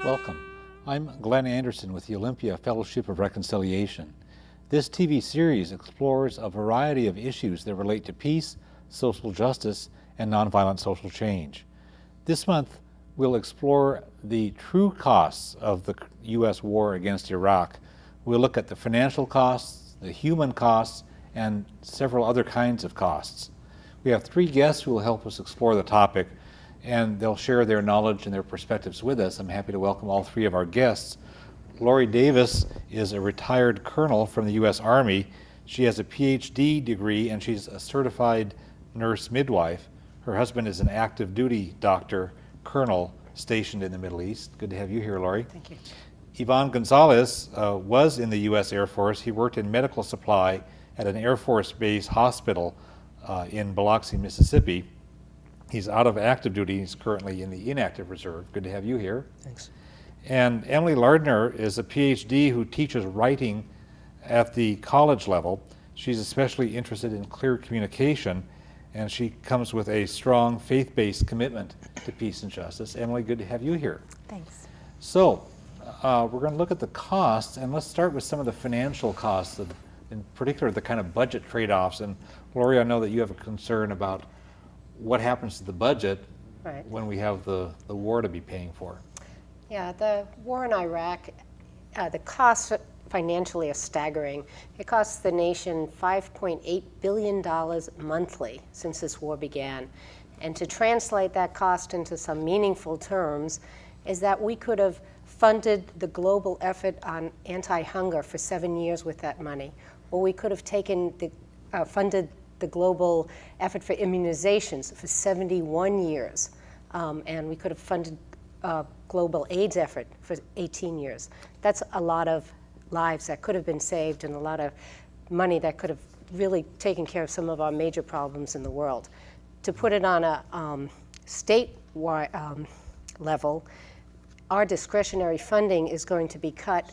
Welcome. I'm Glenn Anderson with the Olympia Fellowship of Reconciliation. This TV series explores a variety of issues that relate to peace, social justice, and nonviolent social change. This month, we'll explore the true costs of the U.S. war against Iraq. We'll look at the financial costs, the human costs, and several other kinds of costs. We have three guests who will help us explore the topic, and they'll share their knowledge and their perspectives with us. I'm happy to welcome all three of our guests. Laurie Davis is a retired colonel from the U.S. Army. She has a PhD degree and she's a certified nurse midwife. Her husband is an active duty doctor, colonel, stationed in the Middle East. Good to have you here, Laurie. Thank you. Yvonne Gonzalez was in the U.S. Air Force. He worked in medical supply at an Air Force Base hospital in Biloxi, Mississippi. He's out of active duty. He's currently in the inactive reserve. Good to have you here. Thanks. And Emily Lardner is a PhD who teaches writing at the college level. She's especially interested in clear communication, and she comes with a strong faith-based commitment to peace and justice. Emily, good to have you here. Thanks. So we're going to look at the costs, and let's start with some of the financial costs, in particular the kind of budget trade-offs. And Laurie, I know that you have a concern about what happens to the budget when we have the war to be paying for. Yeah, the war in Iraq, the costs financially are staggering. It costs the nation $5.8 billion monthly since this war began. And to translate that cost into some meaningful terms is that we could have funded the global effort on anti-hunger for 7 years with that money. Or we could have taken funded the global effort for immunizations for 71 years. And we could have funded global AIDS effort for 18 years. That's a lot of lives that could have been saved and a lot of money that could have really taken care of some of our major problems in the world. To put it on a state level, our discretionary funding is going to be cut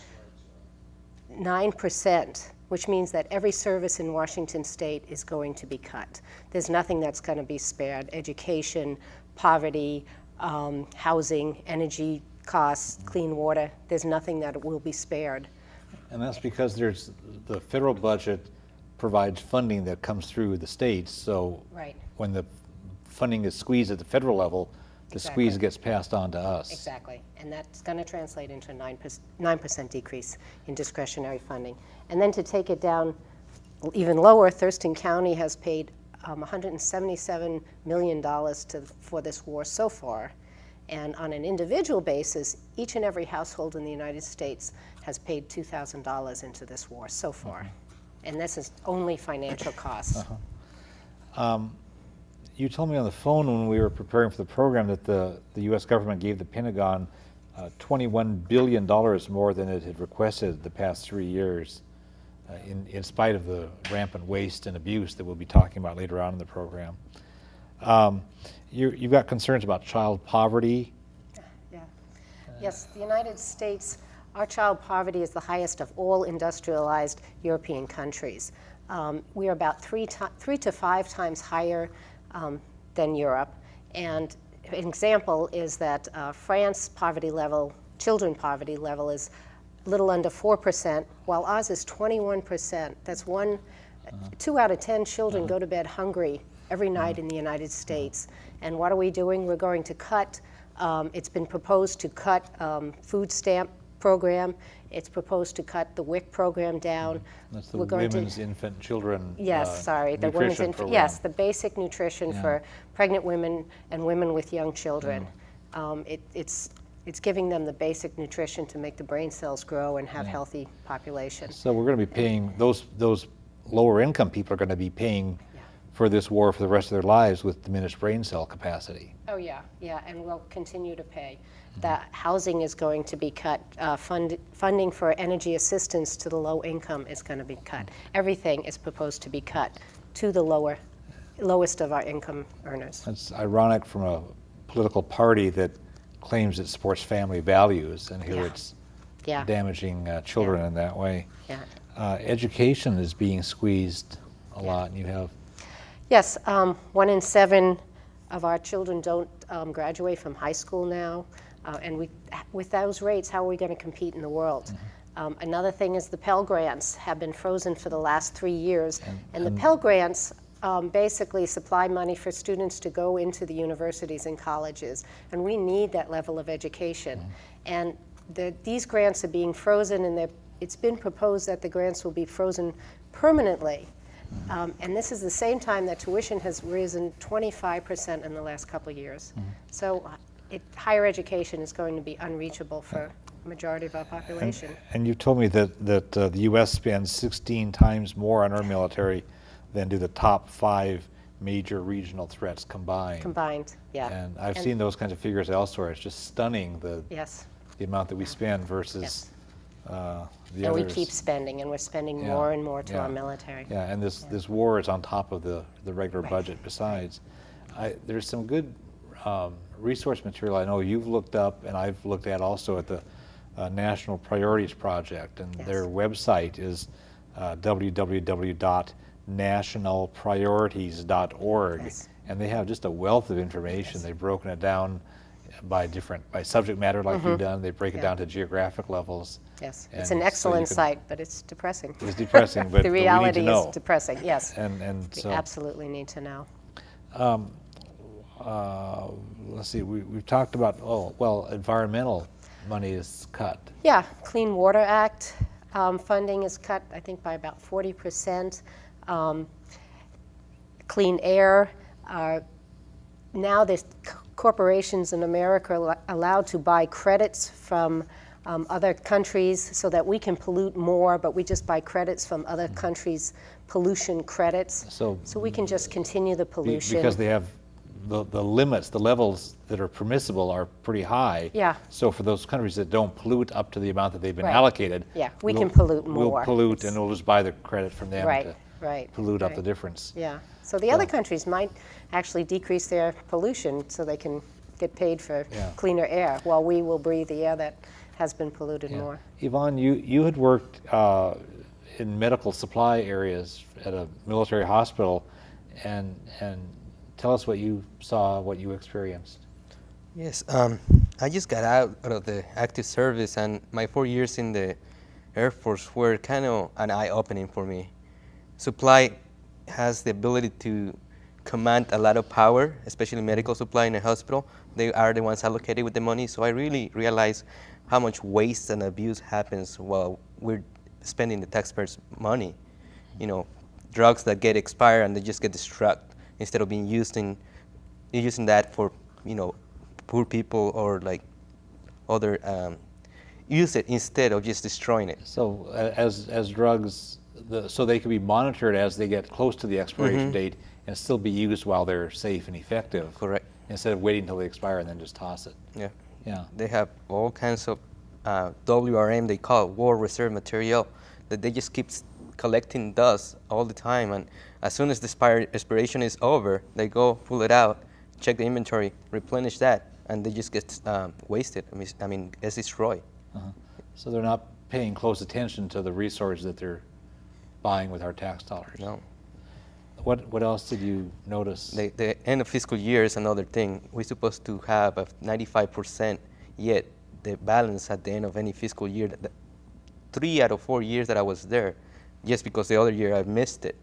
9%, which means that every service in Washington state is going to be cut. There's nothing that's going to be spared. Education, poverty, housing, energy costs, clean water, there's nothing that will be spared. And that's because there's the federal budget provides funding that comes through the states, so Right. when the funding is squeezed at the federal level, the Exactly. squeeze gets passed on to us. Exactly, and that's going to translate into a 9% decrease in discretionary funding. And then to take it down even lower, Thurston County has paid $177 million for this war so far. And on an individual basis, each and every household in the United States has paid $2,000 into this war so far. And this is only financial costs. You told me on the phone when we were preparing for the program that the U.S. government gave the Pentagon $21 billion more than it had requested the past 3 years, in spite of the rampant waste and abuse that we'll be talking about later on in the program. You've got concerns about child poverty. Yeah. Yes, the United States, our child poverty is the highest of all industrialized European countries. We are about 3 to 5 times higher than Europe. And an example is that France poverty level, children poverty level is a little under 4%, while ours is 21%. That's 2 out of 10 children go to bed hungry every night in the United States. And what are we doing? We're going to cut, it's been proposed to cut food stamp program. It's proposed to cut the WIC program down. That's the Women's Infant Children Yes, sorry, the Women's Infant, yes, the basic nutrition for pregnant women and women with young children. It's giving them the basic nutrition to make the brain cells grow and have healthy population. So we're going to be paying, those lower income people are going to be paying for this war for the rest of their lives with diminished brain cell capacity. Oh yeah, and we'll continue to pay. The housing is going to be cut. Funding for energy assistance to the low income is going to be cut. Everything is proposed to be cut to the lowest of our income earners. It's ironic from a political party that claims it supports family values, and here it's damaging children in that way. Yeah. Education is being squeezed a lot, and you have... Yes, 1 in 7 of our children don't graduate from high school now. And with those rates, how are we going to compete in the world? Another thing is the Pell Grants have been frozen for the last 3 years. And the Pell Grants basically supply money for students to go into the universities and colleges. And we need that level of education. And these grants are being frozen, and it's been proposed that the grants will be frozen permanently. And this is the same time that tuition has risen 25% in the last couple of years. So higher education is going to be unreachable for the majority of our population. And you told me that the U.S. spends 16 times more on our military than do the top 5 major regional threats combined. Combined, yeah. And I've seen those kinds of figures elsewhere. It's just stunning the amount that we spend versus the and others. we keep spending, and we're spending more and more to our military. Yeah, and this war is on top of the regular budget besides. There's some good resource material I know you've looked up, and I've looked at also at the National Priorities Project, and their website is www.nationalpriorities.org, and they have just a wealth of information. They've broken it down by subject matter like you've done. They break it down to geographic levels. Yes, it's an excellent site, but it's depressing. It's depressing, but the reality we need to know. is depressing, yes. And we so, absolutely need to know. Let's see, we've talked about, environmental money is cut. Yeah, Clean Water Act funding is cut, I think, by about 40%. Clean air, now there's corporations in America are allowed to buy credits from other countries so that we can pollute more, but we just buy credits from other countries' pollution credits. So we can just continue the pollution. Because they have the limits, the levels that are permissible are pretty high. Yeah. So for those countries that don't pollute up to the amount that they've been Right. allocated, Yeah, we can pollute more. We'll pollute and we'll just buy the credit from them Right, to right, pollute up right. the difference. Yeah, so the other countries might actually decrease their pollution so they can get paid for Yeah. cleaner air, while we will breathe the air that has been polluted more. Yvonne, you had worked in medical supply areas at a military hospital, and tell us what you saw, what you experienced. Yes, I just got out of the active service, and my 4 years in the Air Force were kind of an eye-opening for me. Supply has the ability to command a lot of power, especially medical supply in a hospital. They are the ones allocated with the money, so I really realized how much waste and abuse happens while we're spending the taxpayers' money. You know, drugs that get expired and they just get destroyed instead of being using that for, you know, poor people or like other use it instead of just destroying it. So as drugs, so they can be monitored as they get close to the expiration date and still be used while they're safe and effective. Correct. Instead of waiting until they expire and then just toss it. Yeah. Yeah. They have all kinds of WRM, they call it war reserve material, that they just keep collecting dust all the time. And as soon as the expiration is over, they go pull it out, check the inventory, replenish that, and they just get wasted. I mean, it's destroyed. So they're not paying close attention to the resources that they're buying with our tax dollars. No. What else did you notice? The end of fiscal year is another thing. We're supposed to have a 95%, yet the balance at the end of any fiscal year, 3 out of 4 years that I was there, just because the other year I missed it,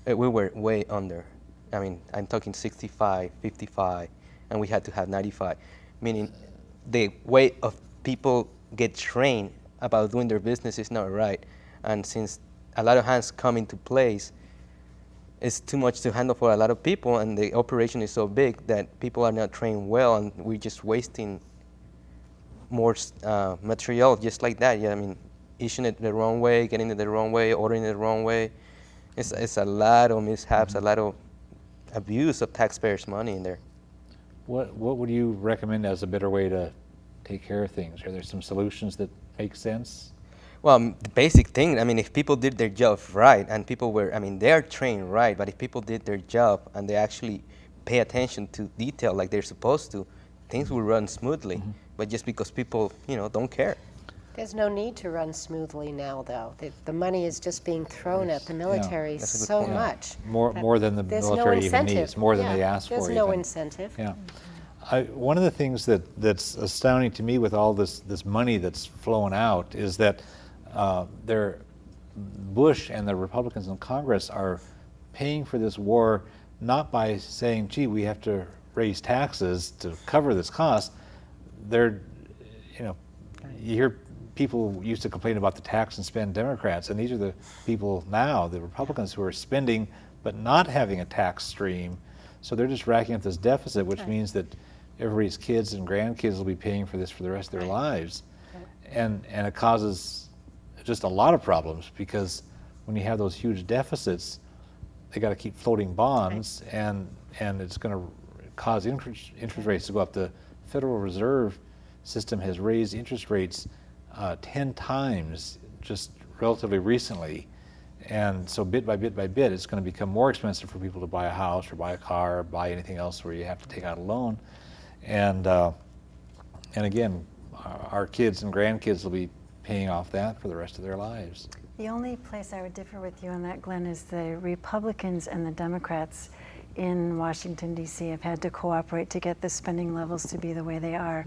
we were way under. I mean, I'm talking 65, 55, and we had to have 95, meaning the way of people get trained about doing their business is not right. And since a lot of hands come into place, it's too much to handle for a lot of people, and the operation is so big that people are not trained well, and we're just wasting more material just like that. Yeah, I mean, issuing it the wrong way, getting it the wrong way, ordering it the wrong way. It's a lot of mishaps, a lot of abuse of taxpayers' money in there. What would you recommend as a better way to take care of things? Are there some solutions that make sense? Well, the basic thing, I mean, if people did their job right, and people were, I mean, they're trained right, but if people did their job and they actually pay attention to detail like they're supposed to, things will run smoothly. But just because people, you know, don't care. There's no need to run smoothly now, though. The money is just being thrown at the military That's a good so point. much. More than the There's no military even incentive. needs, more than Yeah, they ask for. There's no even. incentive. Yeah. One of the things that's astounding to me with all this money that's flowing out is that Bush and the Republicans in Congress are paying for this war not by saying, gee, we have to raise taxes to cover this cost. They're, you know, you hear people used to complain about the tax and spend Democrats, and these are the people now, the Republicans, who are spending but not having a tax stream. So they're just racking up this deficit, which means that everybody's kids and grandkids will be paying for this for the rest of their lives. And it causes just a lot of problems, because when you have those huge deficits, they got to keep floating bonds, and it's going to cause interest rates to go up. The Federal Reserve System has raised interest rates 10 times just relatively recently, and so bit by bit by bit, it's going to become more expensive for people to buy a house or buy a car or buy anything else where you have to take out a loan, and again, our kids and grandkids will be paying off that for the rest of their lives. The only place I would differ with you on that, Glenn, is the Republicans and the Democrats in Washington, D.C. have had to cooperate to get the spending levels to be the way they are.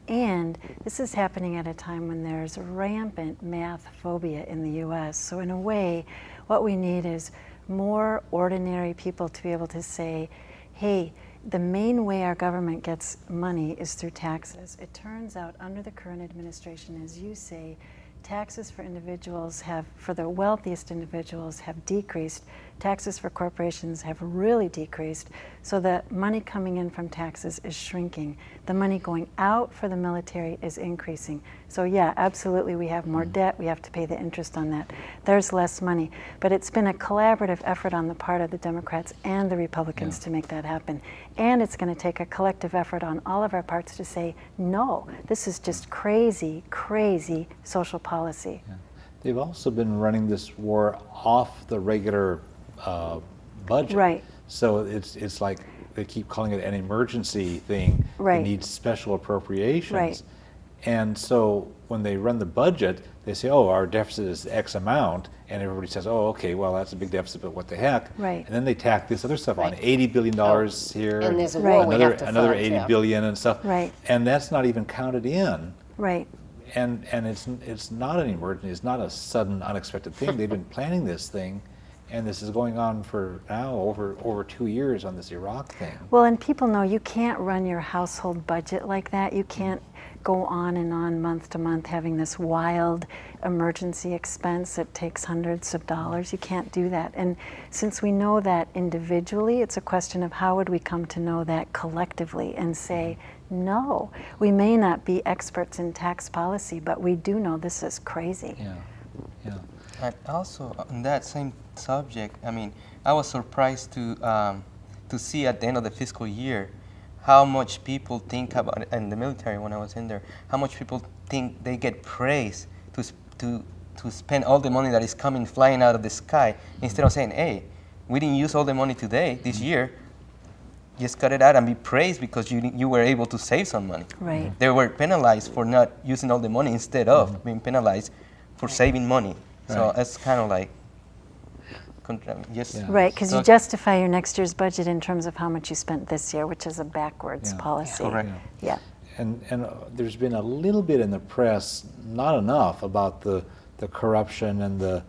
And this is happening at a time when there's rampant math phobia in the U.S. So in a way, what we need is more ordinary people to be able to say, hey, the main way our government gets money is through taxes. It turns out under the current administration, as you say, taxes for individuals have, for the wealthiest individuals, have decreased. Taxes for corporations have really decreased. So the money coming in from taxes is shrinking. The money going out for the military is increasing. So yeah, absolutely, we have more debt, we have to pay the interest on that. There's less money. But it's been a collaborative effort on the part of the Democrats and the Republicans to make that happen. And it's going to take a collective effort on all of our parts to say, no, this is just crazy, crazy social policy. Yeah. They've also been running this war off the regular budget. Right. So it's like they keep calling it an emergency thing. Right. It needs special appropriations. Right. And so when they run the budget, they say, oh, our deficit is X amount, and everybody says, oh, okay, well, that's a big deficit, but what the heck? Right. And then they tack this other stuff on, Right. $80 billion here, And there's a Right. war we another, have to another fund, 80 yeah. billion and stuff. Right. And that's not even counted in. Right. And it's not an emergency, it's not a sudden, unexpected thing. They've been planning this thing, and this is going on for now over 2 years on this Iraq thing. Well, and people know you can't run your household budget like that. You can't go on and on month to month having this wild emergency expense that takes hundreds of dollars. You can't do that. And since we know that individually, it's a question of how would we come to know that collectively and say, no, we may not be experts in tax policy, but we do know this is crazy. Yeah, yeah. And also on that same subject, I mean, I was surprised to see at the end of the fiscal year how much people think about, in the military when I was in there, how much people think they get praised to spend all the money that is coming flying out of the sky, instead of saying, hey, we didn't use all the money today, this year, just cut it out and be praised because you were able to save some money. Right. They were penalized for not using all the money instead of being penalized for saving money. So Right. it's kind of like, just Yeah. Right, because you So- justify your next year's budget in terms of how much you spent this year, which is a backwards Yeah. policy. Correct. Yeah. And there's been a little bit in the press, not enough, about the corruption and the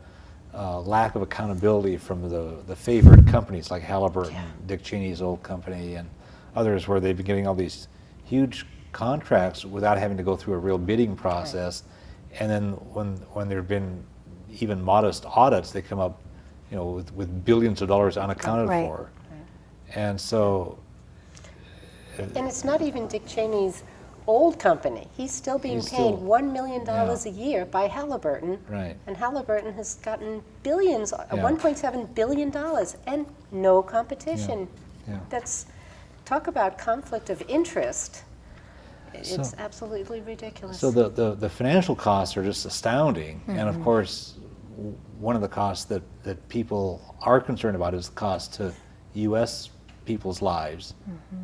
lack of accountability from the favored companies like Halliburton, Dick Cheney's old company, and others, where they've been getting all these huge contracts without having to go through a real bidding process. And then when there have been even modest audits, they come up, with billions of dollars unaccounted Right. for. And so, And it's not even Dick Cheney's old company. He's still being He's paid still- $1 million a year by Halliburton. Right. And Halliburton has gotten billions, Yeah. $1.7 billion, and no competition. Yeah. That's, talk about conflict of interest. It's So- absolutely ridiculous. So the financial costs are just astounding, and of course, one of the costs that people are concerned about is the cost to U.S. people's lives,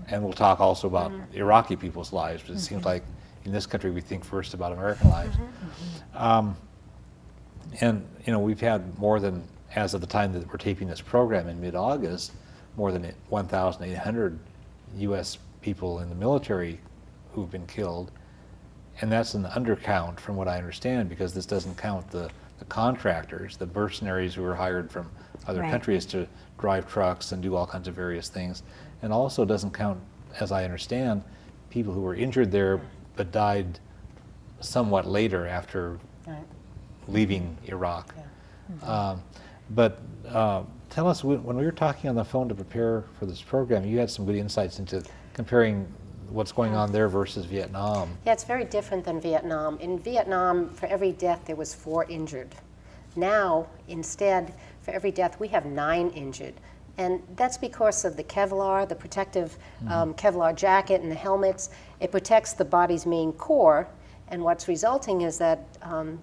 and we'll talk also about Iraqi people's lives, but it seems like in this country we think first about American lives. And we've had more than, as of the time that we're taping this program in mid-August, more than 1,800 U.S. people in the military who've been killed, and that's an undercount from what I understand, because this doesn't count the contractors, the mercenaries who were hired from other Right. countries to drive trucks and do all kinds of various things, and also doesn't count, as I understand, people who were injured there but died somewhat later after Right. leaving Iraq. But tell us, when we were talking on the phone to prepare for this program, you had some good insights into comparing what's going on there versus Vietnam. Yeah, it's very different than Vietnam. In Vietnam, for every death, there was 4 injured. Now, instead, for every death, we have 9 injured. And that's because of the Kevlar, the protective Kevlar jacket and the helmets. It protects the body's main core. And what's resulting is that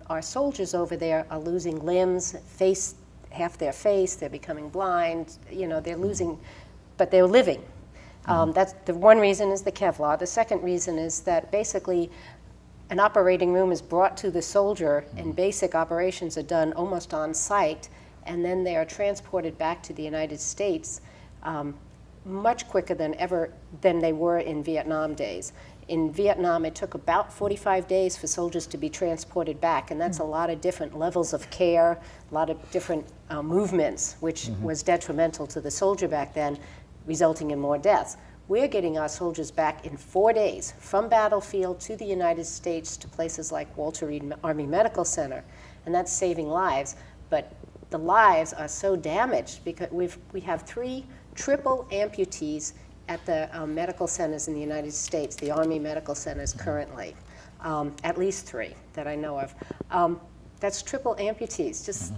our soldiers over there are losing limbs, half their face, they're becoming blind, they're losing, but they're living. That's the one reason is the Kevlar. The second reason is that basically an operating room is brought to the soldier and basic operations are done almost on site, and then they are transported back to the United States much quicker than they were in Vietnam days. In Vietnam, it took about 45 days for soldiers to be transported back, and that's a lot of different levels of care, a lot of different movements, which was detrimental to the soldier back then, resulting in more deaths. We're getting our soldiers back in 4 days from battlefield to the United States to places like Walter Reed Army Medical Center, and that's saving lives. But the lives are so damaged because we have 3 triple amputees at the medical centers in the United States, the Army medical centers currently, at least 3 that I know of. That's triple amputees. Just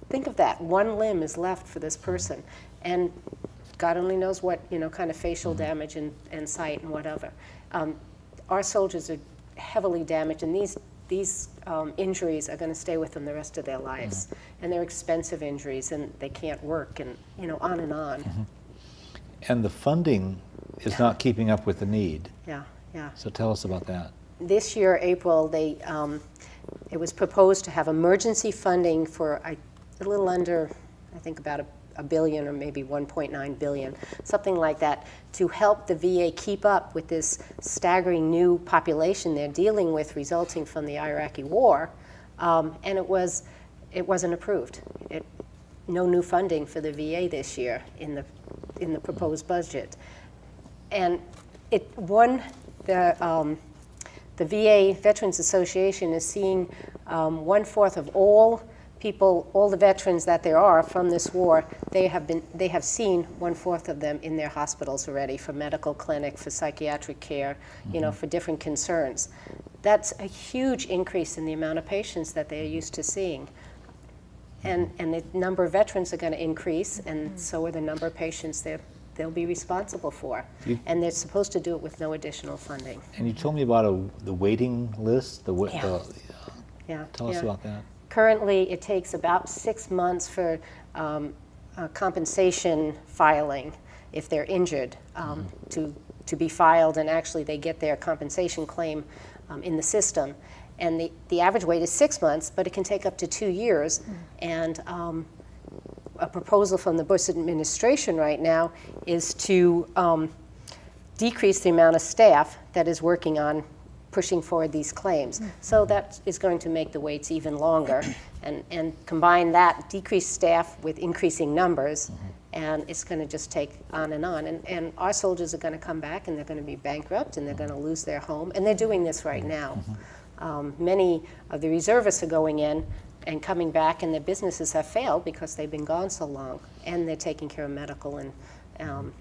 think of that. One limb is left for this person, and God only knows what, kind of facial damage and sight and whatever. Our soldiers are heavily damaged, and these injuries are going to stay with them the rest of their lives. And they're expensive injuries, and they can't work, and on and on. And the funding is not keeping up with the need. Yeah. So tell us about that. This year, April, it was proposed to have emergency funding for a little under, I think about a billion or maybe 1.9 billion, something like that, to help the VA keep up with this staggering new population they're dealing with resulting from the Iraqi war, and it wasn't approved. No new funding for the VA this year in the proposed budget, and the VA Veterans Association is seeing 1/4 of all people, all the veterans that there are from this war. They have seen 1/4 of them in their hospitals already for medical clinic, for psychiatric care, for different concerns. That's a huge increase in the amount of patients that they're used to seeing. And the number of veterans are going to increase, and so are the number of patients they'll be responsible for. And they're supposed to do it with no additional funding. And you told me about the waiting list. Tell us about that. Currently, it takes about 6 months for compensation filing if they're injured to be filed, and actually they get their compensation claim in the system. And the average wait is 6 months, but it can take up to 2 years. And a proposal from the Bush administration right now is to decrease the amount of staff that is working on pushing forward these claims. So that is going to make the waits even longer, and combine that decreased staff with increasing numbers, and it's going to just take on. And our soldiers are going to come back, and they're going to be bankrupt, and they're going to lose their home, and they're doing this right now. Many of the reservists are going in and coming back, and their businesses have failed because they've been gone so long, and they're taking care of medical and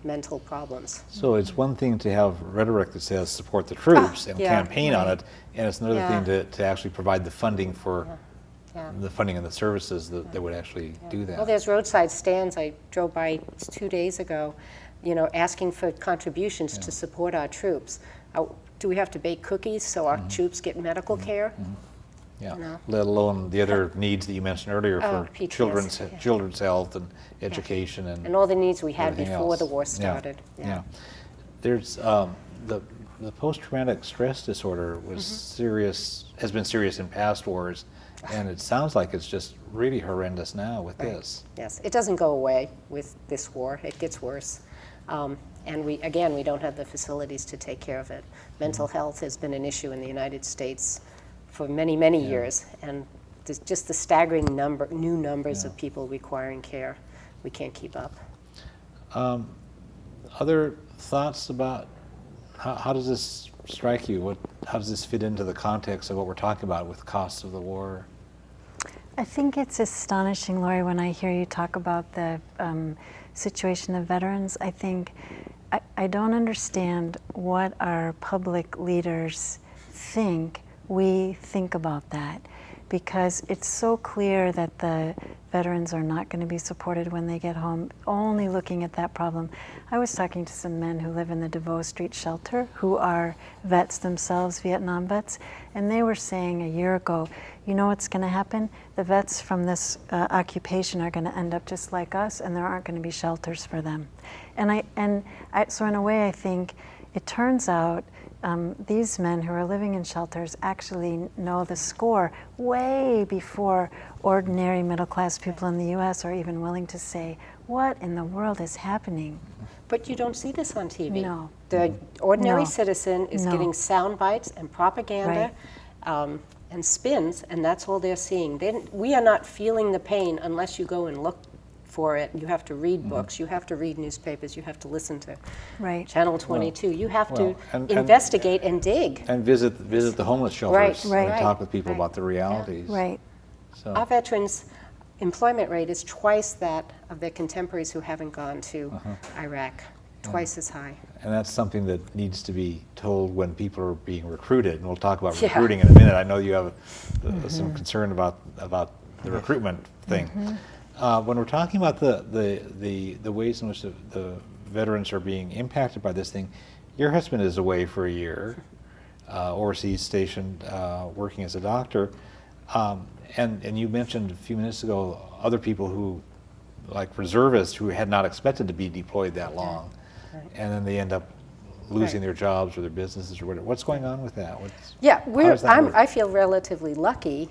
mental problems. So it's one thing to have rhetoric that says support the troops and campaign on it, and it's another thing to actually provide the funding for the funding of the services that would actually do that. Well, there's roadside stands. I drove by 2 days ago, asking for contributions to support our troops. Do we have to bake cookies so our troops get medical care? Yeah, let alone the other needs that you mentioned earlier for PTSD, children's health and education and all the needs we had before else. the war started. There's the post-traumatic stress disorder was serious, has been serious in past wars, and it sounds like it's just really horrendous now with this. Yes, it doesn't go away with this war. It gets worse. And we don't have the facilities to take care of it. Mental health has been an issue in the United States for many, many years, and just the staggering new numbers of people requiring care, we can't keep up. Other thoughts about how does this strike you? How does this fit into the context of what we're talking about with costs of the war? I think it's astonishing, Laurie, when I hear you talk about the situation of veterans. I think I don't understand what our public leaders think we think about that, because it's so clear that the veterans are not going to be supported when they get home, only looking at that problem. I was talking to some men who live in the DeVoe Street shelter who are vets themselves, Vietnam vets, and they were saying a year ago, you know what's going to happen? The vets from this occupation are going to end up just like us, and there aren't going to be shelters for them. So in a way, I think it turns out these men who are living in shelters actually know the score way before ordinary middle-class people in the U.S. are even willing to say, what in the world is happening? But you don't see this on TV. No. The ordinary citizen is getting sound bites and propaganda and spins, and that's all they're seeing. We are not feeling the pain unless you go and look for it. You have to read books, you have to read newspapers, you have to listen to Channel 22. You have to investigate and dig. And visit the homeless shelters and talk with people about the realities. So. Our veterans' employment rate is twice that of their contemporaries who haven't gone to Iraq. twice as high. And that's something that needs to be told when people are being recruited. And we'll talk about Yeah. recruiting in a minute. I know you have some concern about the recruitment thing. When we're talking about the ways in which the veterans are being impacted by this thing, your husband is away for a year, overseas stationed, working as a doctor. And you mentioned a few minutes ago other people who, like reservists, who had not expected to be deployed that long. Right. And then they end up losing Right. their jobs or their businesses or whatever. What's going on with that? Yeah, does that work? I feel relatively lucky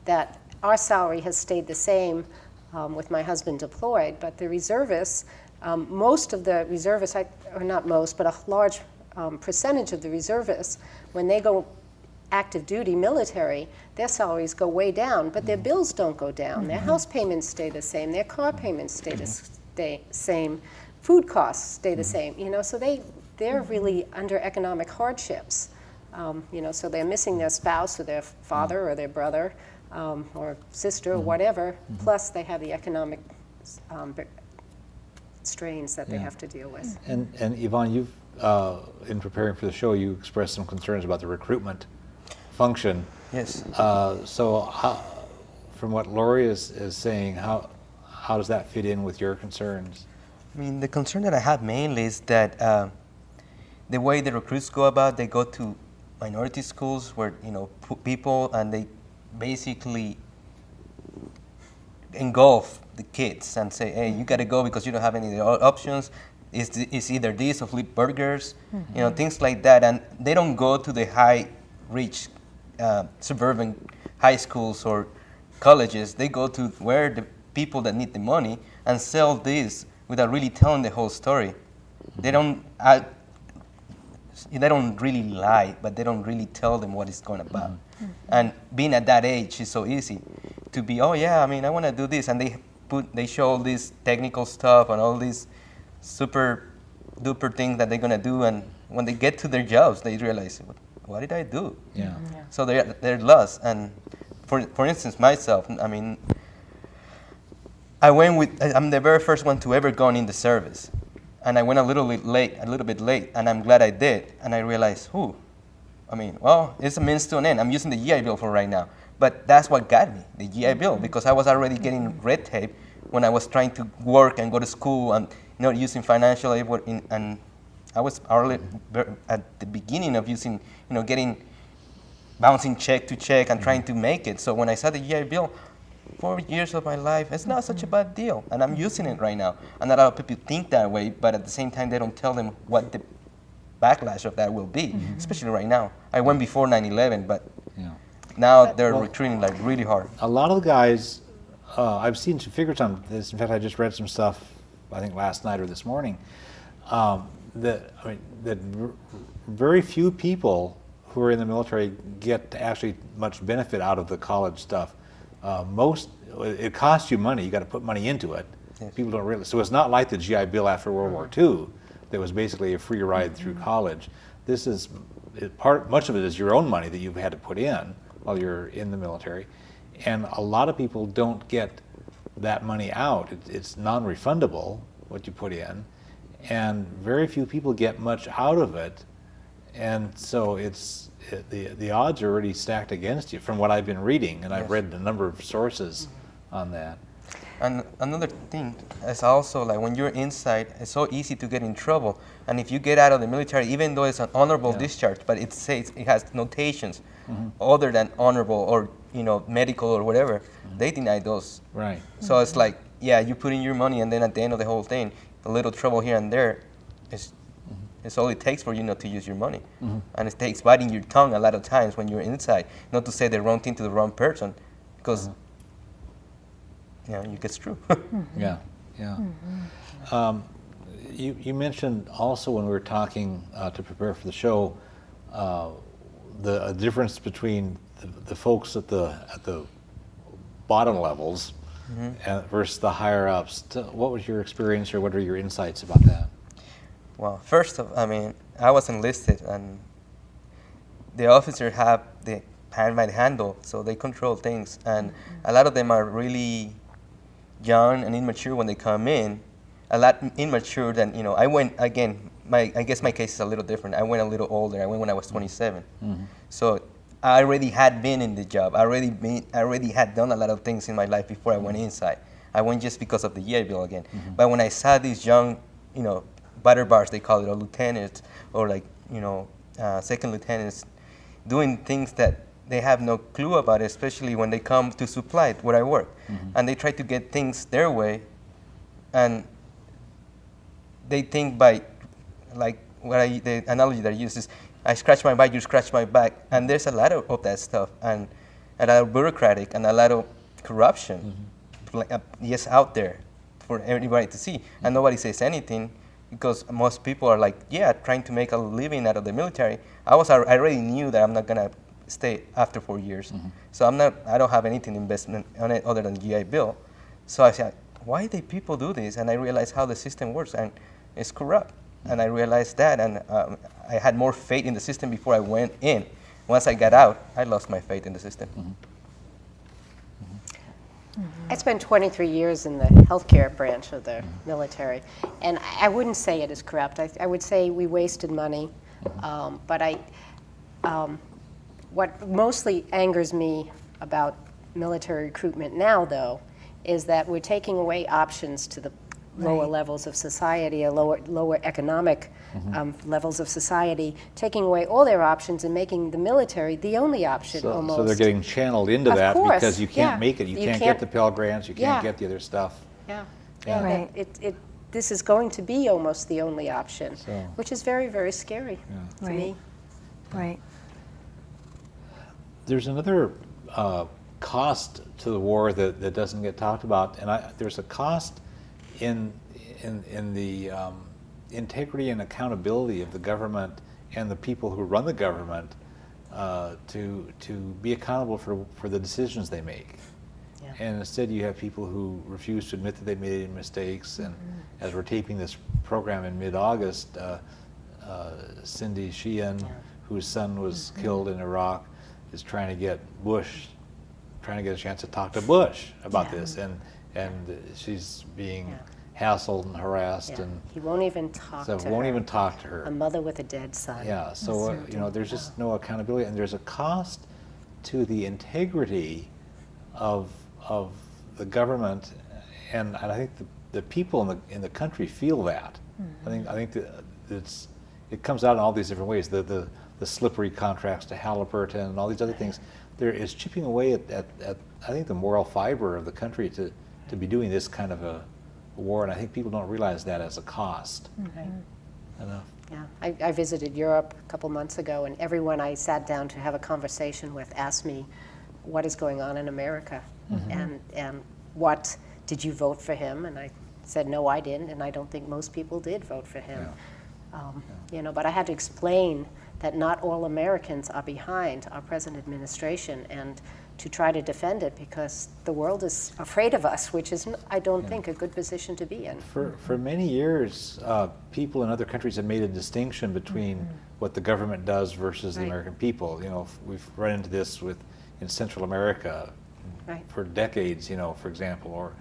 that our salary has stayed the same with my husband deployed, but the reservists, most of the reservists, or not most, but a large percentage of the reservists, when they go active duty military, their salaries go way down, but their bills don't go down. Their house payments stay the same, their car payments stay the same, food costs stay the same, so they're really under economic hardships. So they're missing their spouse or their father or their brother or sister or whatever, plus they have the economic strains that they have to deal with. And Yvonne, you've, in preparing for the show, you expressed some concerns about the recruitment function. Yes. So from what Laurie is saying, how does that fit in with your concerns? I mean, the concern that I have mainly is that the way the recruits go about, they go to minority schools where, people, and they basically engulf the kids and say, hey, you got to go because you don't have any other options. It's either this or flip burgers, things like that. And they don't go to the high-reach suburban high schools or colleges. They go to where the people that need the money and sell this without really telling the whole story. They don't really lie, but they don't really tell them what it's going about. And being at that age is so easy to be, oh yeah, I want to do this, and they show all this technical stuff and all these super duper things that they're going to do, and when they get to their jobs, they realize, what did I do? Yeah. So they're lost. And for instance, myself, I'm the very first one to ever go in the service. And I went a little bit late, and I'm glad I did. And I realized, it's a means to an end. I'm using the GI Bill for right now. But that's what got me, the GI Bill, because I was already getting red tape when I was trying to work and go to school and using financial aid. And I was already at the beginning of using, bouncing check to check and trying to make it. So when I saw the GI Bill, 4 years of my life, it's not such a bad deal, and I'm using it right now. And a lot of people think that way, but at the same time, they don't tell them what the backlash of that will be, especially right now. I went before 9/11, but now they're recruiting like really hard. A lot of the guys, I've seen some figures on this. In fact, I just read some stuff, I think last night or this morning, that very few people who are in the military get actually much benefit out of the college stuff. It costs you money. You got to put money into it. Yes. People don't realize. So it's not like the GI Bill after World War II that was basically a free ride through college. This is much of it is your own money that you've had to put in while you're in the military, and a lot of people don't get that money out. It's non-refundable what you put in, and very few people get much out of it, and so the odds are already stacked against you from what I've been reading, and I've read a number of sources on that. And another thing is also like when you're inside, it's so easy to get in trouble. And if you get out of the military, even though it's an honorable discharge, but it has notations other than honorable or medical or whatever, they deny those. Right. So it's like, you put in your money, and then at the end of the whole thing, a little trouble here and there is it's all it takes for you not to use your money. And it takes biting your tongue a lot of times when you're inside, not to say the wrong thing to the wrong person, because you get screwed. Yeah. You mentioned also when we were talking to prepare for the show the difference between the folks at the bottom levels versus the higher ups. What was your experience, or what are your insights about that? Well, first of, I was enlisted, and the officers have the hand by the handle, so they control things, and a lot of them are really young and immature when they come in, a lot immature than, you know, I went, again, I guess my case is a little different. I went a little older. I went when I was 27. So I already had been in the job. I already had done a lot of things in my life before I went inside. I went just because of the GI Bill again. But when I saw these young, you know, butter bars, they call it, or lieutenants, or like, you know, second lieutenants, doing things that they have no clue about, especially when they come to supply where I work. And they try to get things their way, and they think by, like, the analogy that I use is, I scratch my back, you scratch my back, and there's a lot of that stuff, and a lot of bureaucratic and a lot of corruption, yes, out there for everybody to see, and nobody says anything because most people are like, yeah, trying to make a living out of the military. I already knew that I'm not gonna stay after 4 years, so I don't have anything investment on it other than GI Bill. So I said, why do people do this? And I realized how the system works, and it's corrupt. And I realized that, and I had more faith in the system before I went in. Once I got out, I lost my faith in the system. I spent 23 years in the healthcare branch of the military, and I wouldn't say it is corrupt. I would say we wasted money, but what mostly angers me about military recruitment now, though, is that we're taking away options to the lower levels of society, or lower economic levels of society, taking away all their options and making the military the only option almost. So they're getting channeled into Of that course, because you can't make it. You can't get the Pell Grants, you can't Yeah. get the other stuff. Yeah. Yeah. Right. This is going to be almost the only option, So- which is very, very scary to Right. me. Right. There's another cost to the war that doesn't get talked about, and there's a cost in the integrity and accountability of the government and the people who run the government to be accountable for the decisions they make. Yeah. And instead you have people who refuse to admit that they made any mistakes. And as we're taping this program in mid-August, Cindy Sheehan, whose son was killed in Iraq, is trying to get a chance to talk to Bush about this, and she's being hassled and harassed, Yeah. and He won't even talk so to won't her. even talk to her. A mother with a dead son. Yeah, so you know, there's just no accountability, and there's a cost to the integrity of the government, and I think the people in the country feel that. I think that it comes out in all these different ways. The slippery contracts to Halliburton and all these other things. There is chipping away at I think the moral fiber of the country to be doing this kind of a war, and I think people don't realize that as a cost. Right. Enough. Yeah, I visited Europe a couple months ago, and everyone I sat down to have a conversation with asked me, what is going on in America? And what, did you vote for him? And I said, no, I didn't, and I don't think most people did vote for him. You know, but I had to explain that not all Americans are behind our present administration, and to try to defend it, because the world is afraid of us, which is, I don't think, a good position to be in. For many years, people in other countries have made a distinction between what the government does versus the American people. You know, we've run into this in Central America for decades. You know, for example,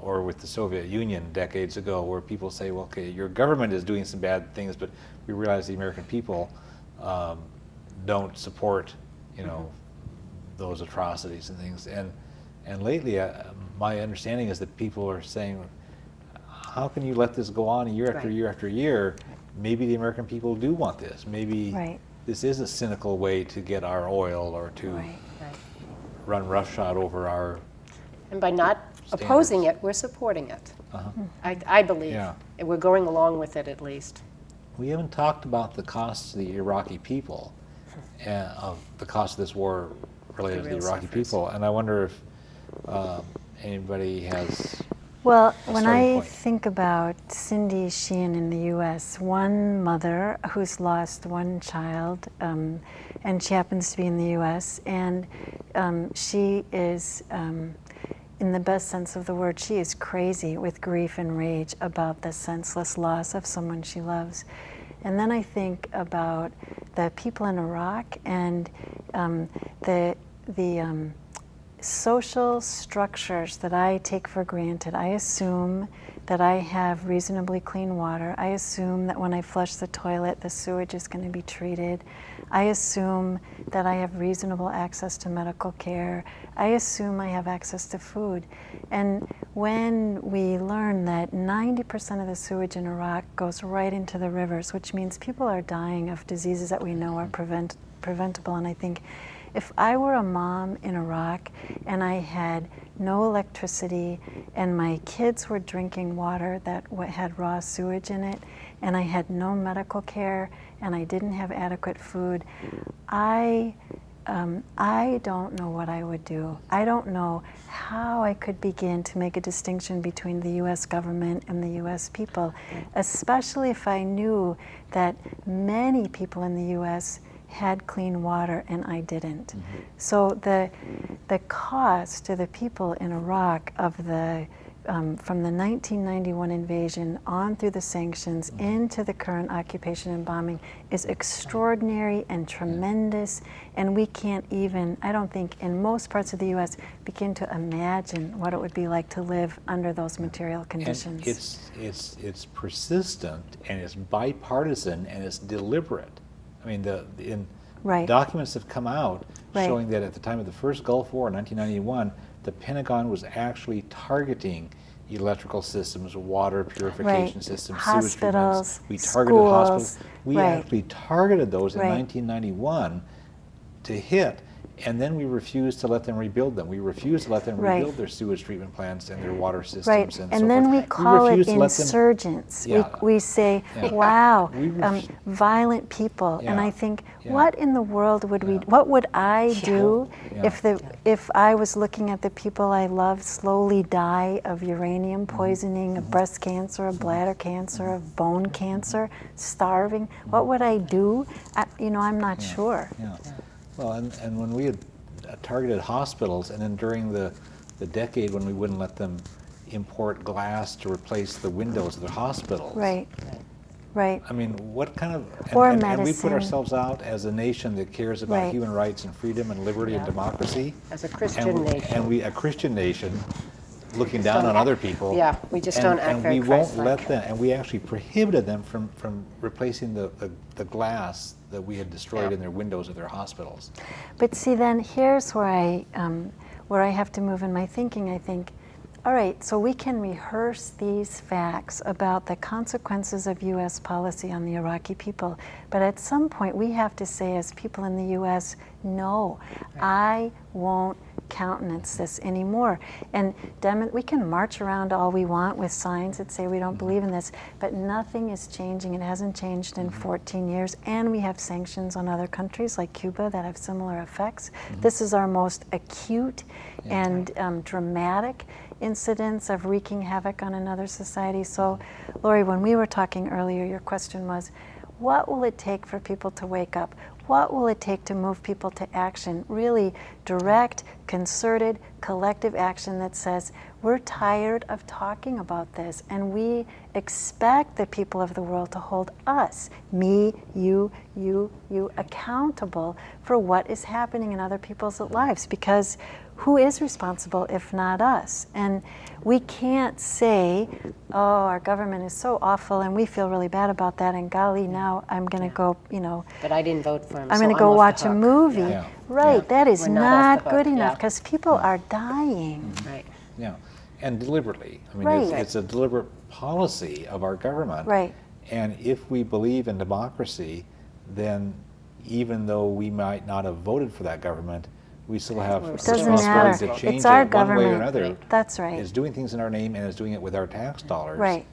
or with the Soviet Union decades ago, where people say, well, okay, your government is doing some bad things, but we realize the American people don't support, you know, those atrocities and things. And lately, my understanding is that people are saying, how can you let this go on year after year after year? Maybe the American people do want this. Maybe this is a cynical way to get our oil, or to run roughshod over our And by not opposing it, we're supporting it. I believe. And we're going along with it, at least. We haven't talked about the costs to the Iraqi people, and of the cost of this war related to the Iraqi people, and I wonder if anybody has. Well, when starting I point. think about Cindy Sheehan in the U.S., one mother who's lost one child, and she happens to be in the U.S., and she is, in the best sense of the word, she is crazy with grief and rage about the senseless loss of someone she loves. And then I think about the people in Iraq and the social structures that I take for granted. I assume that I have reasonably clean water. I assume that when I flush the toilet, the sewage is going to be treated. I assume that I have reasonable access to medical care. I assume I have access to food. And when we learn that 90% of the sewage in Iraq goes right into the rivers, which means people are dying of diseases that we know are preventable, and I think if I were a mom in Iraq and I had no electricity and my kids were drinking water that had raw sewage in it and I had no medical care and I didn't have adequate food, I don't know what I would do. I don't know how I could begin to make a distinction between the U.S. government and the U.S. people, especially if I knew that many people in the U.S. had clean water and I didn't. Mm-hmm. So the cost to the people in Iraq of the from the 1991 invasion on through the sanctions into the current occupation and bombing is extraordinary and tremendous, and we can't even, I don't think, in most parts of the U.S. begin to imagine what it would be like to live under those material conditions. And it's persistent and it's bipartisan and it's deliberate. I mean, right. Documents have come out right. showing that at the time of the first Gulf War in 1991, the Pentagon was actually targeting electrical systems, water purification right. systems, hospitals, sewage treatments. We targeted schools. Hospitals. We right. actually targeted those in right. 1991 to hit, and then we refused to let them rebuild them. We refused to let them right. rebuild their sewage treatment plants and their water systems right. and so so then forth. we call it them, insurgents. yeah. We say, yeah. wow, violent people. Yeah. And I think, yeah. what in the world would yeah. what would I do yeah. if I was looking at the people I love slowly die of uranium poisoning, mm-hmm. of breast cancer, of bladder cancer, mm-hmm. of bone cancer, starving? Mm-hmm. What would I do? I'm not yeah. sure. Yeah. Well, and when we had targeted hospitals, and then during the decade when we wouldn't let them import glass to replace the windows of their hospitals. Right. Right. I mean, what kind of... Or and medicine. we put ourselves out as a nation that cares about right. human rights and freedom and liberty yeah. and democracy. As a Christian nation. And we, a Christian nation, looking down on other people. Yeah, we just don't act very Christ-like. And we won't let Christ-like. them, and we actually prohibited them from replacing the glass that we had destroyed Yeah. in their windows of their hospitals. But see, then here's where I have to move in my thinking. I think, all right, so we can rehearse these facts about the consequences of U.S. policy on the Iraqi people, but at some point we have to say as people in the U.S., no, right. I won't countenance this anymore. And we can march around all we want with signs that say we don't believe in this, but nothing is changing. It hasn't changed in 14 years, and we have sanctions on other countries like Cuba that have similar effects. Mm-hmm. This is our most acute and dramatic incidents of wreaking havoc on another society. So, Laurie, when we were talking earlier, your question was, what will it take for people to wake up? What will it take to move people to action? Really direct, concerted, collective action that says, we're tired of talking about this, and we expect the people of the world to hold us, me, you, accountable for what is happening in other people's lives, because who is responsible if not us? And we can't say, oh, our government is so awful and we feel really bad about that, and golly, now I'm going to go, But I didn't vote for him, I'm so going to go off watch the a hook. movie. Yeah. Right, Yeah. that is We're not off not the good hook, enough yeah. because people are dying. Right. Yeah, and deliberately. I mean, Right. it's a deliberate policy of our government. Right. And if we believe in democracy, then even though we might not have voted for that government, we still have a Doesn't responsibility matter. to change It's our it one way or government. another. That's right. Is doing things in our name and is doing it with our tax dollars. Right.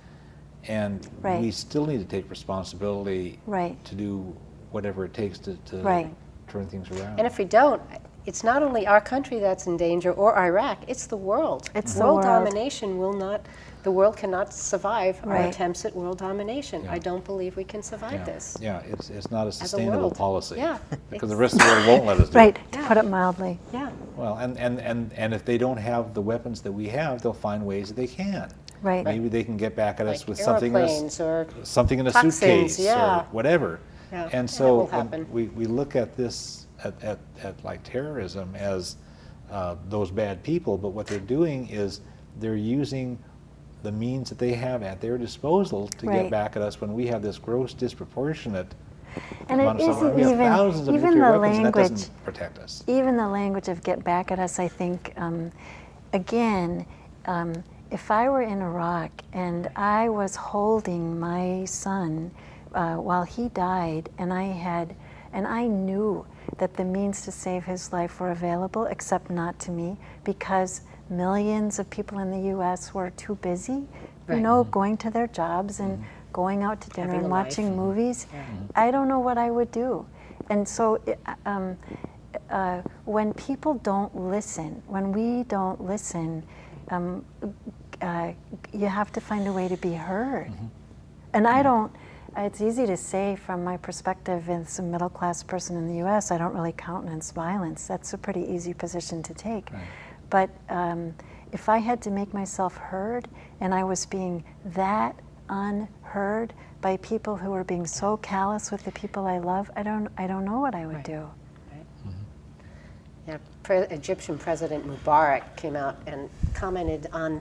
And Right. we still need to take responsibility Right. to do whatever it takes to Right. turn things around. And if we don't, it's not only our country that's in danger or Iraq, it's the world. It's the world world. domination will not, the world cannot survive our Right. attempts at world domination. Yeah. I don't believe we can survive yeah. this. Yeah, it's not a a sustainable world. policy. Yeah, Because the it's- rest of the world won't let us do Right, it. to Yeah. put it mildly. Yeah. Well, and if they don't have the weapons that we have, they'll find ways that they can. Right. Maybe they can get back at us Like with something airplanes or something in a toxins, suitcase yeah. or whatever. Yeah, And that so will happen. we look at this at like terrorism as those bad people, but what they're doing is they're using the means that they have at their disposal to Right. get back at us when we have this gross disproportionate And it amount of isn't we have even, thousands of even nuclear the weapons, and that language, doesn't protect us. even the language of get back at us, I think, again, if I were in Iraq and I was holding my son while he died, and I knew that the means to save his life were available, except not to me, because millions of people in the U.S. were too busy, Right. going to their jobs and going out to dinner Having and a life. watching movies. I don't know what I would do. And so when people don't listen, when we don't listen, you have to find a way to be heard. And I don't, it's easy to say from my perspective as a middle class person in the US, I don't really countenance violence. That's a pretty easy position to take. Right. But if I had to make myself heard and I was being that unheard by people who were being so callous with the people I love, I don't know what I would Right. do. Yeah, Egyptian President Mubarak came out and commented on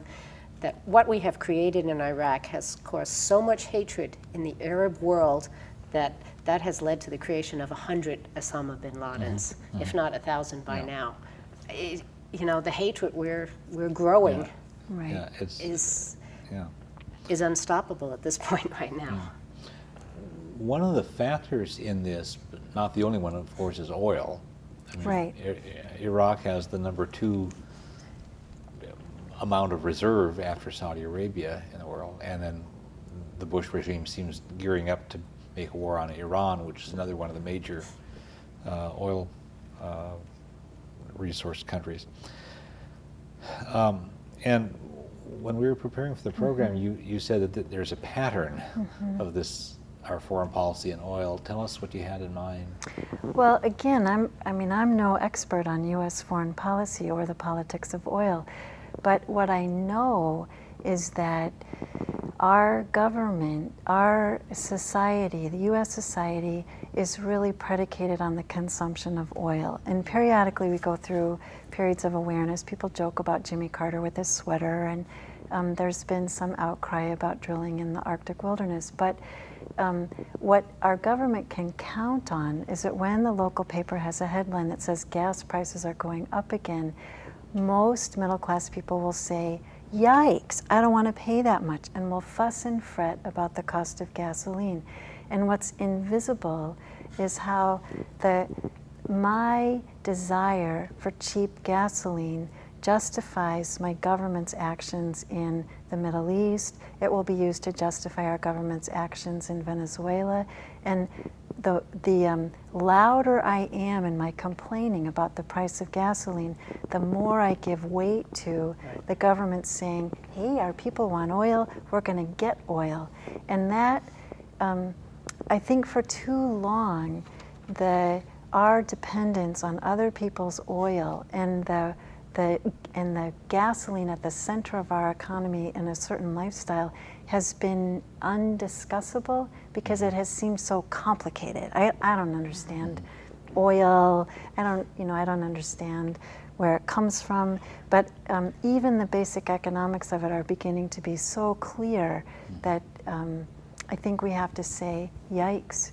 that what we have created in Iraq has caused so much hatred in the Arab world that has led to the creation of 100 Osama bin Ladens, if not 1,000 by now. The hatred we're growing Yeah. Right. Yeah, it's, is unstoppable at this point right now. one of the factors in this, but not the only one, of course, is oil. I mean, Right. Iraq has the number 2 amount of reserve after Saudi Arabia in the world, and then the Bush regime seems gearing up to make a war on Iran, which is another one of the major oil resource countries. And when we were preparing for the program, you said that there's a pattern of this, our foreign policy in oil. Tell us what you had in mind. Well, again, I'm no expert on U.S. foreign policy or the politics of oil, but what I know is that our government, our society, the U.S. society, is really predicated on the consumption of oil. And periodically we go through periods of awareness. People joke about Jimmy Carter with his sweater, and there's been some outcry about drilling in the Arctic wilderness. But what our government can count on is that when the local paper has a headline that says gas prices are going up again, most middle-class people will say, yikes, I don't want to pay that much, and will fuss and fret about the cost of gasoline. And what's invisible is how my desire for cheap gasoline justifies my government's actions in the Middle East. It will be used to justify our government's actions in Venezuela. And the louder I am in my complaining about the price of gasoline, the more I give weight to the government saying, hey, our people want oil, we're going to get oil. And that, I think for too long, our dependence on other people's oil and the gasoline at the center of our economy in a certain lifestyle has been undiscussable because it has seemed so complicated. I don't understand oil. I don't understand where it comes from. But even the basic economics of it are beginning to be so clear that I think we have to say, yikes,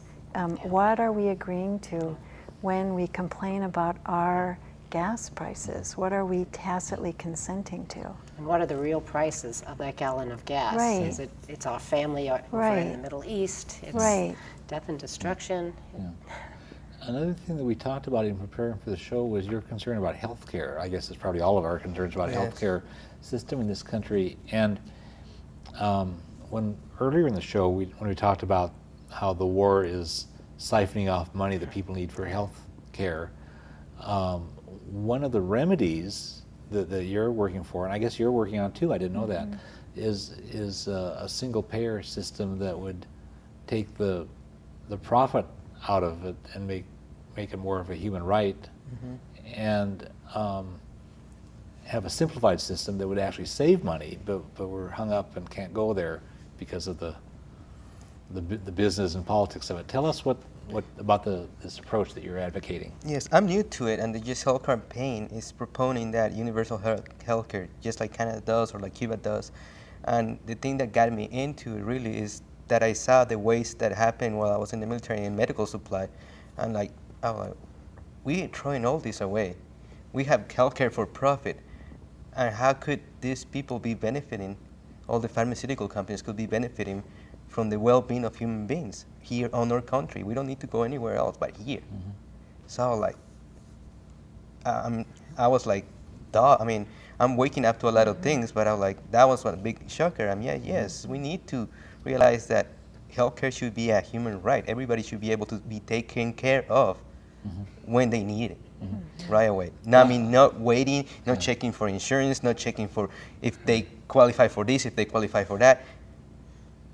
what are we agreeing to when we complain about our gas prices? What are we tacitly consenting to? And what are the real prices of that gallon of gas? Right. It's our family over in Right. the Middle East. It's Right. death and destruction. Yeah. Another thing that we talked about in preparing for the show was your concern about healthcare. I guess it's probably all of our concerns about healthcare system in this country. And when earlier in the show, when we talked about how the war is siphoning off money that people need for health care, one of the remedies that you're working for, and I guess you're working on too, I didn't know that, is a single payer system that would take the profit out of it and make it more of a human right, and have a simplified system that would actually save money, but we're hung up and can't go there because of the business and politics of it. Tell us what what about this approach that you're advocating? Yes, I'm new to it, and the Just Health campaign is proponing that universal healthcare, just like Canada does or like Cuba does. And the thing that got me into it really is that I saw the waste that happened while I was in the military and medical supply, and I was like, we are throwing all this away. We have healthcare for profit, and how could these people be benefiting? All the pharmaceutical companies could be benefiting from the well-being of human beings here on our country. We don't need to go anywhere else but here. Mm-hmm. So I was like, duh. I mean, I'm waking up to a lot of things, but I was like, that was a big shocker. I mean, yes, we need to realize that healthcare should be a human right. Everybody should be able to be taken care of when they need it. Right away. No, I mean, not waiting, not checking for insurance, not checking for if they qualify for this, if they qualify for that.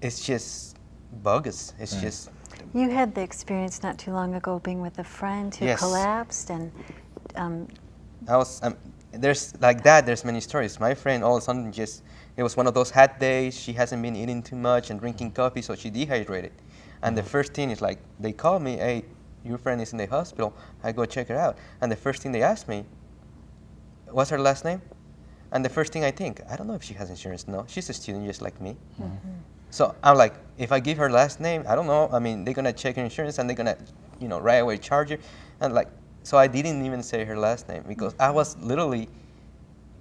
It's just bogus. It's just. You had the experience not too long ago being with a friend who collapsed, and I was. There's like that. There's many stories. My friend all of a sudden it was one of those hot days. She hasn't been eating too much and drinking coffee, so she dehydrated. And the first thing is like they called me, hey, your friend is in the hospital. I go check her out. And the first thing they asked me, what's her last name? And the first thing I think, I don't know if she has insurance. No, she's a student just like me. Mm-hmm. So I'm like, if I give her last name, I don't know. I mean, they're gonna check her insurance and they're gonna, right away charge her. And like, so I didn't even say her last name because I was literally,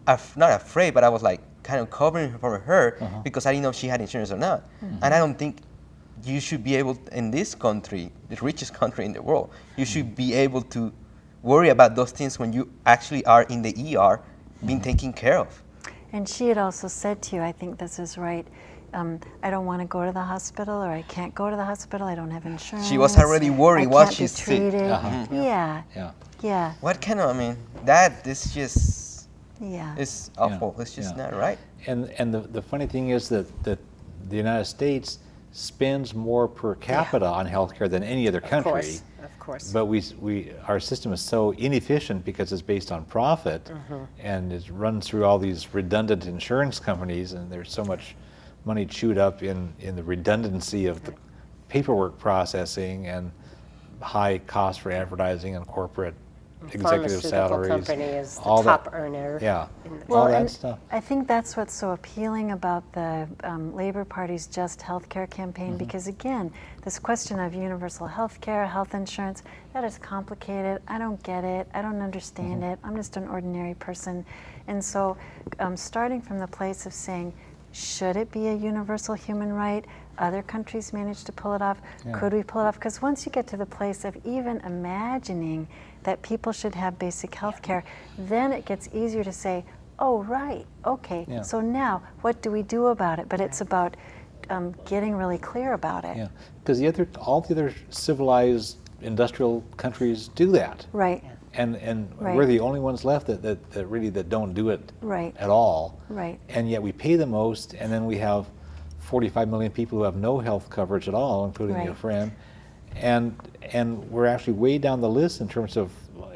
not afraid, but I was like kind of covering for her because I didn't know if she had insurance or not. Mm-hmm. And I don't think you should be able, in this country, the richest country in the world, you should be able to worry about those things when you actually are in the ER being taken care of. And she had also said to you, I think this is right, I don't want to go to the hospital, or I can't go to the hospispital, I don't have insurance. She was already worried what she's sick. Yeah. What kind of, I mean, that is just, it's awful. It's just not right. And the funny thing is that the United States spends more per capita on healthcare than any other country. Of course. But our system is so inefficient because it's based on profit, and it runs through all these redundant insurance companies, and there's so much money chewed up in the redundancy of the paperwork processing and high cost for advertising and corporate executive salaries. Pharmaceutical company is the top earner. Yeah, well, all that stuff. I think that's what's so appealing about the Labor Party's Just Healthcare campaign, because again, this question of universal healthcare, health insurance, that is complicated. I don't get it. I don't understand it. I'm just an ordinary person. And so starting from the place of saying, should it be a universal human right? Other countries manage to pull it off. Could we pull it off? Because once you get to the place of even imagining that people should have basic health care, then it gets easier to say, oh, right, okay, so now what do we do about it? But it's about getting really clear about it. Yeah, because all the other civilized industrial countries do that. Right. And we're the only ones left that really don't do it at all. Right. And yet we pay the most, and then we have 45 million people who have no health coverage at all, including your friend. And we're actually way down the list in terms of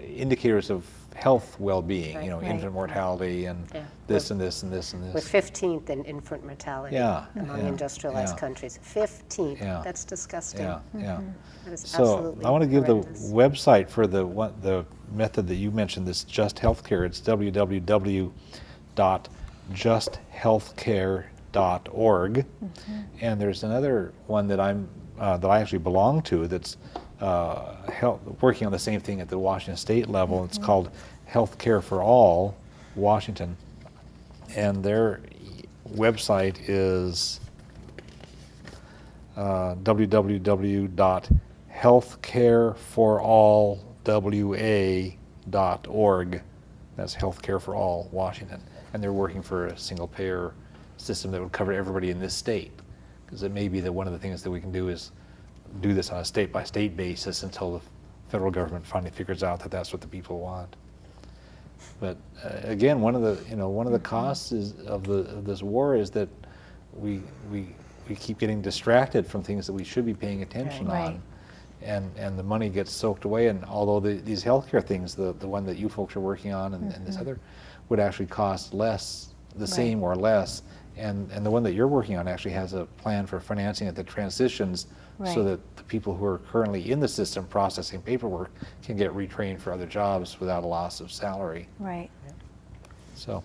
indicators of health well-being, infant mortality and this and this and this and this. We're 15th in infant mortality among industrialized countries. 15th. That's disgusting. Yeah. That is so absolutely I want to give horrendous. the website for the method that you mentioned, this Just Healthcare. It's www.justhealthcare.org. And there's another one that I actually belong to that's working on the same thing at the Washington State level. It's called Healthcare for All Washington, and their website is www.healthcareforallwa.org. That's Healthcare for All Washington, and they're working for a single payer system that would cover everybody in this state, because it may be that one of the things that we can do is do this on a state-by-state basis until the federal government finally figures out that that's what the people want. But again, one of the costs of this war is that we keep getting distracted from things that we should be paying attention on, and the money gets soaked away. And although these healthcare things, the one that you folks are working on and this other, would actually cost less, the same or less, and the one that you're working on actually has a plan for financing it that transitions so Right. that the people who are currently in the system processing paperwork can get retrained for other jobs without a loss of salary. Right. So,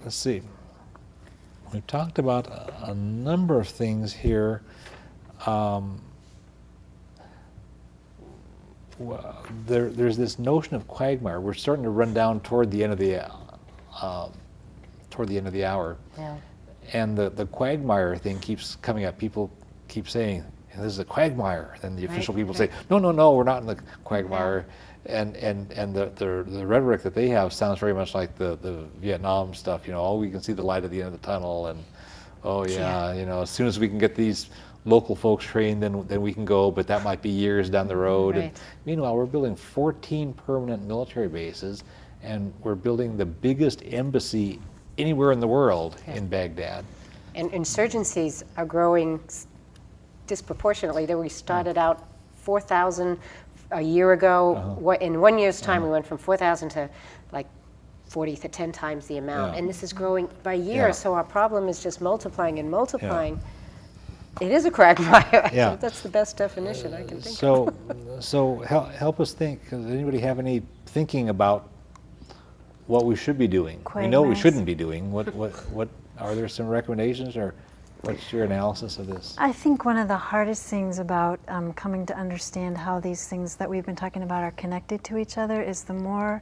let's see. We've talked about a number of things here. There's this notion of quagmire. We're starting to run down toward the end of the hour, Yeah. and the quagmire thing keeps coming up. People keep saying, "This is a quagmire." Then the official people say, "No, no, no, we're not in the quagmire." And the rhetoric that they have sounds very much like the Vietnam stuff. You know, oh, we can see the light at the end of the tunnel, and oh yeah, you know, as soon as we can get these local folks trained, then we can go, but that might be years down the road. Right. And meanwhile, we're building 14 permanent military bases, and we're building the biggest embassy anywhere in the world in Baghdad. And insurgencies are growing disproportionately. We started out 4,000 a year ago. In 1 year's time, we went from 4,000 to like 40 to 10 times the amount. Yeah. And this is growing by year, Yeah. so our problem is just multiplying and multiplying. It is a quagmire. Yeah. That's the best definition I can think of. So help us think. Does anybody have any thinking about what we should be doing? We know we Quagmires. shouldn't be doing. What are there some recommendations, or what's your analysis of this? I think one of the hardest things about coming to understand how these things that we've been talking about are connected to each other is the more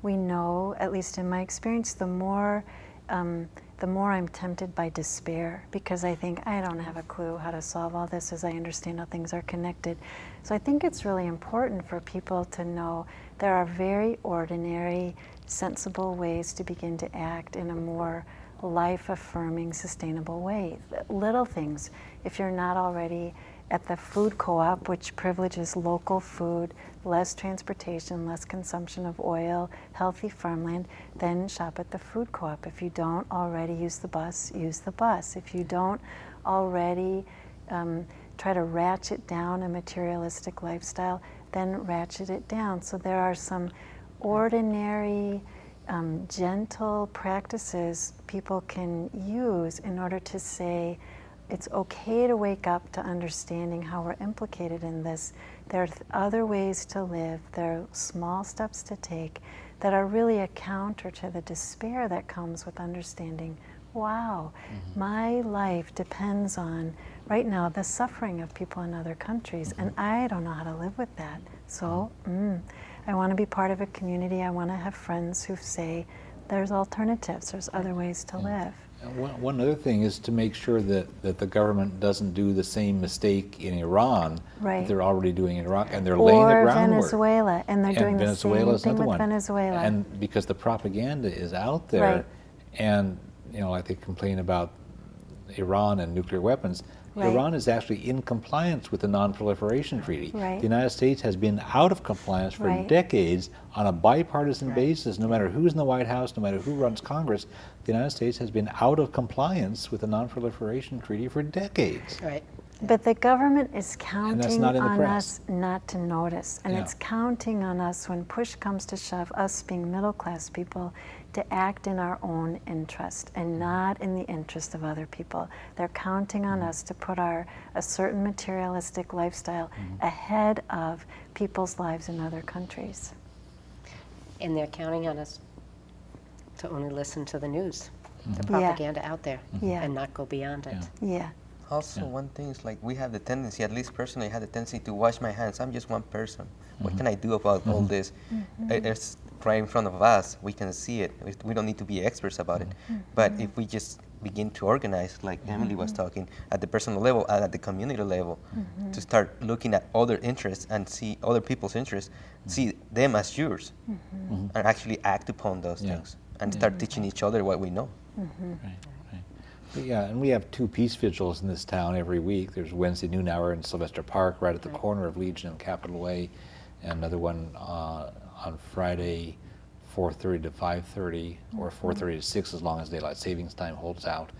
we know, at least in my experience, the more I'm tempted by despair, because I think I don't have a clue how to solve all this as I understand how things are connected. So I think it's really important for people to know there are very ordinary, sensible ways to begin to act in a more life-affirming, sustainable way. Little things. If you're not already at the food co-op, which privileges local food, less transportation, less consumption of oil, healthy farmland, then shop at the food co-op. If you don't already use the bus, use the bus. If you don't already try to ratchet down a materialistic lifestyle, then ratchet it down. So there are some ordinary, gentle practices people can use in order to say, it's okay to wake up to understanding how we're implicated in this. There are other ways to live. There are small steps to take that are really a counter to the despair that comes with understanding, wow, my life depends on, right now, the suffering of people in other countries, and I don't know how to live with that. So I want to be part of a community. I want to have friends who say, there's alternatives, there's other ways to live. One other thing is to make sure that the government doesn't do the same mistake in Iran Right. that they're already doing in Iraq, and they're laying the Or groundwork. Venezuela, and they're doing the Venezuela same is thing another with one. Venezuela. And because the propaganda is out there, Right. and like they complain about Iran and nuclear weapons, Right. Iran is actually in compliance with the Non-Proliferation Treaty. Right. The United States has been out of compliance for Right. decades on a bipartisan basis. No matter who's in the White House, no matter who runs Congress, the United States has been out of compliance with the Non-Proliferation Treaty for decades. Right. But the government is that's counting not in the on press. us not to notice. And Yeah. it's counting on us when push comes to shove, us being middle class people, to act in our own interest and not in the interest of other people. They're counting on us to put a certain materialistic lifestyle ahead of people's lives in other countries. And they're counting on us to only listen to the news, the Yeah. propaganda out there, Yeah. and not go beyond it. Yeah. Also, one thing is like we have the tendency, at least personally, I had the tendency to wash my hands. I'm just one person. What can I do about all this? It's right in front of us. We can see it. We don't need to be experts about it. But if we just begin to organize, like Emily was talking, at the personal level and at the community level, to start looking at other interests and see other people's interests, see them as yours, and actually act upon those things, and start teaching each other what we know. Right. Yeah, and we have 2 peace vigils in this town every week. There's Wednesday noon hour in Sylvester Park, right at the corner of Legion and Capitol Way, and another one on Friday, 4:30 to 5:30, or 4:30 to 6, as long as daylight savings time holds out.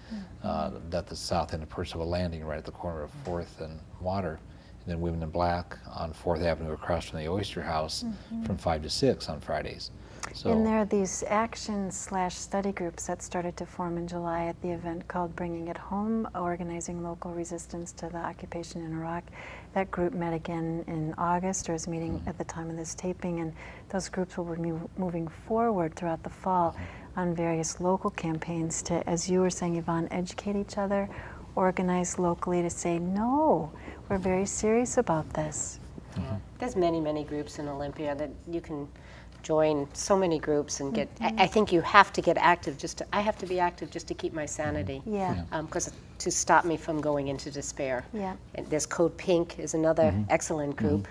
At the south end of Percival Landing, right at the corner of 4th and Water, in then Women in Black on 4th Avenue across from the Oyster House from 5 to 6 on Fridays. So, And there are these action/study groups that started to form in July at the event called Bringing It Home, Organizing Local Resistance to the Occupation in Iraq. That group met again in August, or is meeting at the time of this taping, and those groups will be moving forward throughout the fall on various local campaigns to, as you were saying, Yvonne, educate each other, organize locally to say, no, we're very serious about this. There's many, many groups in Olympia that you can join, so many groups, and get, I think you have to get active I have to be active just to keep my sanity. Yeah. Because to stop me from going into despair. Yeah. And there's Code Pink is another excellent group,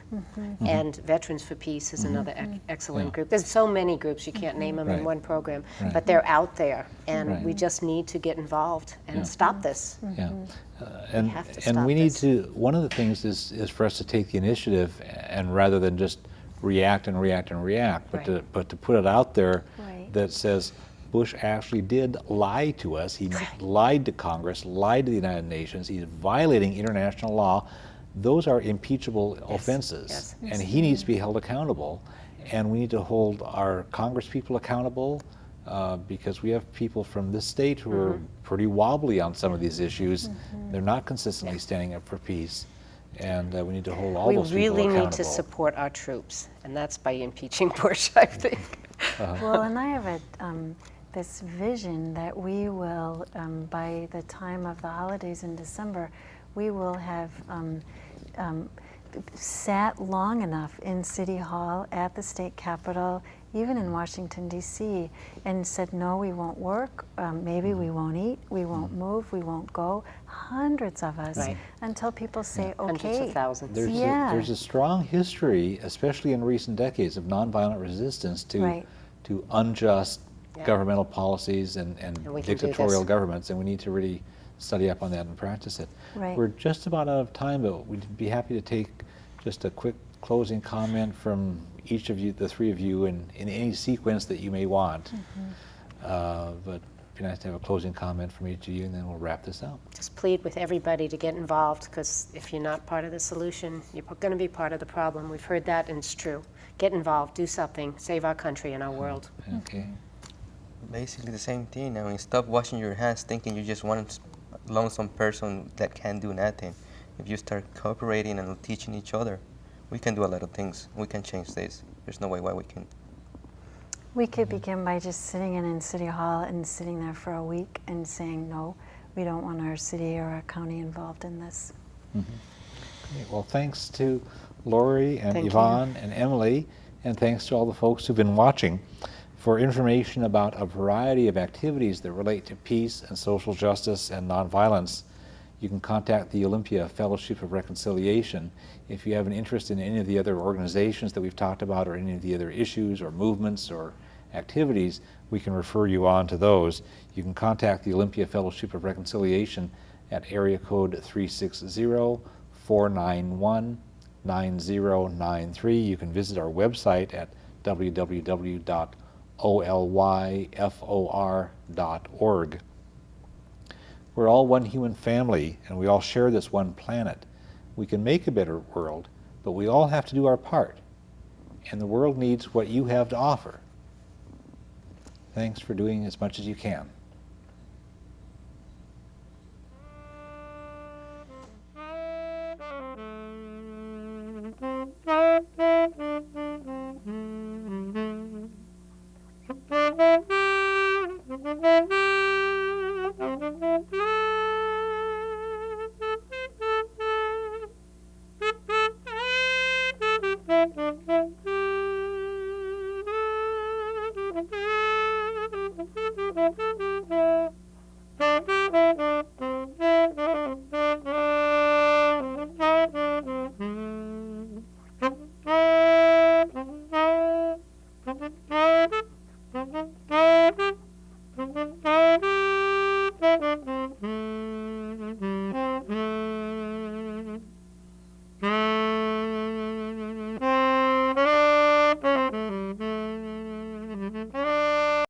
and Veterans for Peace is another excellent group. There's so many groups, you can't name them in Right. one program, Right. but they're out there, and Right. we just need to get involved and stop this. yeah. And have to and stop we need this. to, one of the things is for us to take the initiative, and rather than just react and react and react, but Right. to put it out there Right. that says Bush actually did lie to us. He lied to Congress, lied to the United Nations. He's violating international law. Those are impeachable offenses, yes. and he needs to be held accountable. And we need to hold our Congress people accountable, because we have people from this state who are pretty wobbly on some of these issues. They're not consistently standing up for peace, and we need to hold all We those people really accountable. need to support our troops, and that's by impeaching Bush, I think. Well, and I have this vision that we will, by the time of the holidays in December, we will have sat long enough in City Hall, at the state capitol, even in Washington, D.C., and said, no, we won't work, maybe we won't eat, we won't move, we won't go, hundreds of us, Right. until people say, Hundreds okay. of thousands. There's a strong history, especially in recent decades, of nonviolent resistance to Right. to unjust Yeah. governmental policies and we can do dictatorial this. governments, and we need to really study up on that and practice it. Right. We're just about out of time, but we'd be happy to take just a quick closing comment from each of you, the three of you, in any sequence that you may want. But it'd be nice to have a closing comment from each of you, and then we'll wrap this up. Just plead with everybody to get involved, because if you're not part of the solution, you're going to be part of the problem. We've heard that, and it's true. Get involved, do something, save our country and our world. Okay. Basically the same thing. I mean, stop washing your hands thinking you just one lonesome person that can't do nothing. If you start cooperating and teaching each other, we can do a lot of things. We can change this. There's no way why we can. We could begin by just sitting in City Hall and sitting there for a week and saying, no, we don't want our city or our county involved in this. Great. Well, thanks to Laurie and Thank you. Yvonne and Emily, and thanks to all the folks who've been watching. For information about a variety of activities that relate to peace and social justice and nonviolence, you can contact the Olympia Fellowship of Reconciliation. If you have an interest in any of the other organizations that we've talked about, or any of the other issues or movements or activities, we can refer you on to those. You can contact the Olympia Fellowship of Reconciliation at area code 360-491-9093. You can visit our website at www.olyfor.org. We're all one human family, and we all share this one planet. We can make a better world, but we all have to do our part, and the world needs what you have to offer. Thanks for doing as much as you can. Thank you.